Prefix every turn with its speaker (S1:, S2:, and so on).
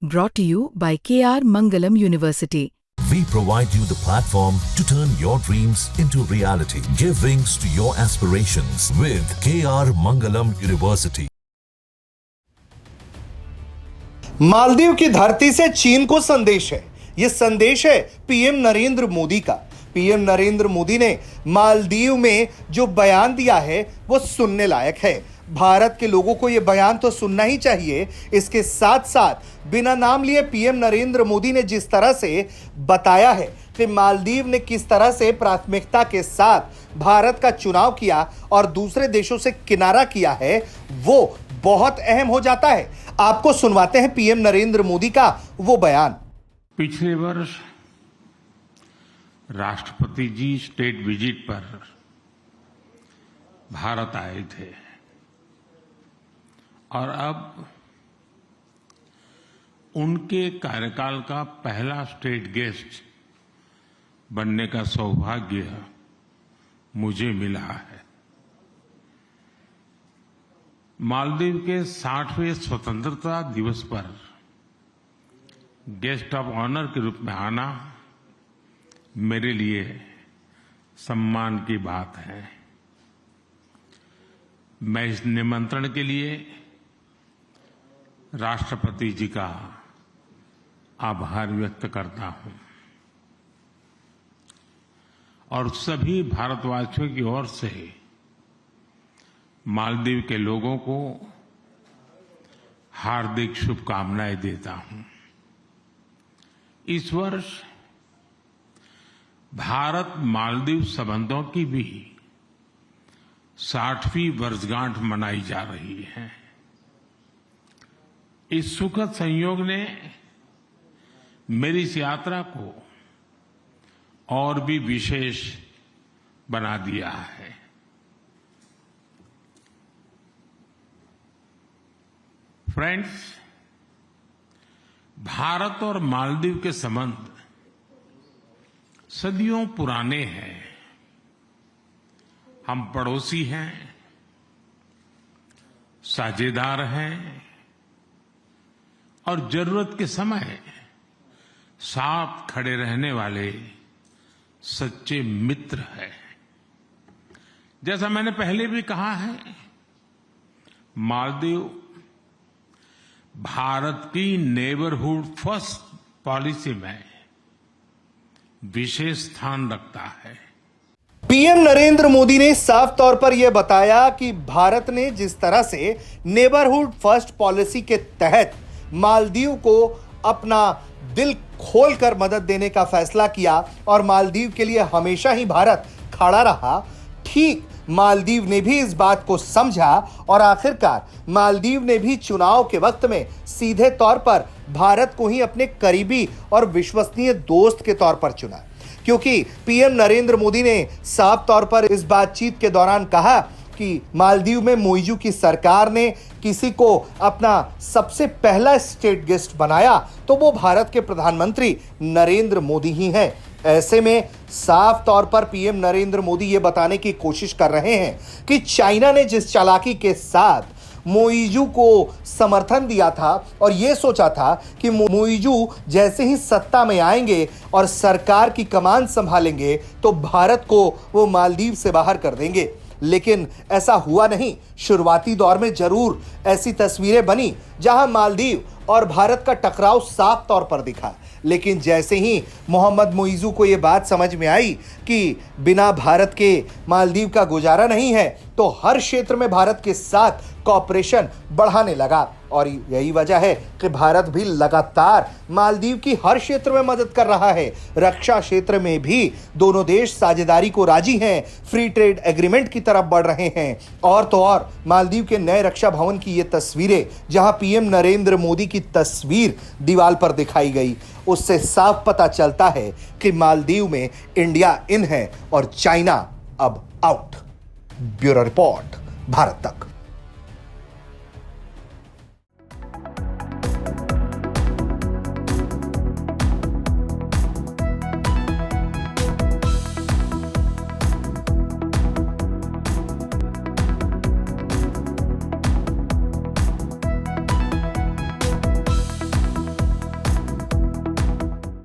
S1: Brought to you by KR Mangalam University.
S2: We provide you the platform to turn your dreams into reality. Give wings to your aspirations with KR Mangalam University.
S3: Maldives की धरती से चीन को संदेश है। यह संदेश है पीएम नरेंद्र मोदी का। पीएम नरेंद्र मोदी ने मालदीव में जो बयान दिया है वो सुनने लायक है। भारत के लोगों को यह बयान तो सुनना ही चाहिए। इसके साथ साथ बिना नाम लिए पीएम नरेंद्र मोदी ने जिस तरह से बताया है कि मालदीव ने किस तरह से प्राथमिकता के साथ भारत का चुनाव किया और दूसरे देशों से किनारा किया है, वो बहुत अहम हो जाता है। आपको सुनवाते हैं पीएम नरेंद्र मोदी का वो बयान।
S4: पिछले वर्ष राष्ट्रपति जी स्टेट विजिट पर भारत आए थे और अब उनके कार्यकाल का पहला स्टेट गेस्ट बनने का सौभाग्य मुझे मिला है। मालदीव के 60वें स्वतंत्रता दिवस पर गेस्ट ऑफ ऑनर के रूप में आना मेरे लिए सम्मान की बात है। मैं इस निमंत्रण के लिए राष्ट्रपति जी का आभार व्यक्त करता हूं और सभी भारतवासियों की ओर से मालदीव के लोगों को हार्दिक शुभकामनाएं देता हूं। इस वर्ष भारत मालदीव संबंधों की भी 60वीं वर्षगांठ मनाई जा रही है। इस सुखद संयोग ने मेरी इस यात्रा को और भी विशेष बना दिया है। फ्रेंड्स, भारत और मालदीव के संबंध सदियों पुराने हैं। हम पड़ोसी हैं, साझेदार हैं और जरूरत के समय साथ खड़े रहने वाले सच्चे मित्र हैं। जैसा मैंने पहले भी कहा है, मालदीव भारत की नेबरहुड फर्स्ट पॉलिसी में विशेष स्थान रखता है।
S3: पीएम नरेंद्र मोदी ने साफ तौर पर यह बताया कि भारत ने जिस तरह से नेबरहुड फर्स्ट पॉलिसी के तहत मालदीव को अपना दिल खोलकर मदद देने का फैसला किया और मालदीव के लिए हमेशा ही भारत खड़ा रहा, ठीक मालदीव ने भी इस बात को समझा और आखिरकार मालदीव ने भी चुनाव के वक्त में सीधे तौर पर भारत को ही अपने करीबी और विश्वसनीय दोस्त के तौर पर चुना। क्योंकि पीएम नरेंद्र मोदी ने साफ तौर पर इस बातचीत के दौरान कहा कि मालदीव में मोइजू की सरकार ने किसी को अपना सबसे पहला स्टेट गेस्ट बनाया तो वो भारत के प्रधानमंत्री नरेंद्र मोदी ही हैं। ऐसे में साफ तौर पर पीएम नरेंद्र मोदी ये बताने की कोशिश कर रहे हैं कि चाइना ने जिस चालाकी के साथ मोइजू को समर्थन दिया था और ये सोचा था कि मोइजू जैसे ही सत्ता में आएंगे और सरकार की कमान संभालेंगे तो भारत को वो मालदीव से बाहर कर देंगे, लेकिन ऐसा हुआ नहीं। शुरुआती दौर में जरूर ऐसी तस्वीरें बनी जहां मालदीव और भारत का टकराव साफ तौर पर दिखा, लेकिन जैसे ही मोहम्मद मोइजू को यह बात समझ में आई कि बिना भारत के मालदीव का गुजारा नहीं है, तो हर क्षेत्र में भारत के साथ कॉपरेशन बढ़ाने लगा और यही वजह है कि भारत भी लगातार मालदीव की हर क्षेत्र में मदद कर रहा है। रक्षा क्षेत्र में भी दोनों देश साझेदारी को राजी हैं, फ्री ट्रेड एग्रीमेंट की तरफ बढ़ रहे हैं। और तो और मालदीव के नए रक्षा भवन की ये तस्वीरें, जहां पीएम नरेंद्र मोदी की तस्वीर दीवार पर दिखाई गई, उससे साफ पता चलता है कि मालदीव में इंडिया इन है और चाइना अब आउट। ब्यूरो रिपोर्ट, भारत तक।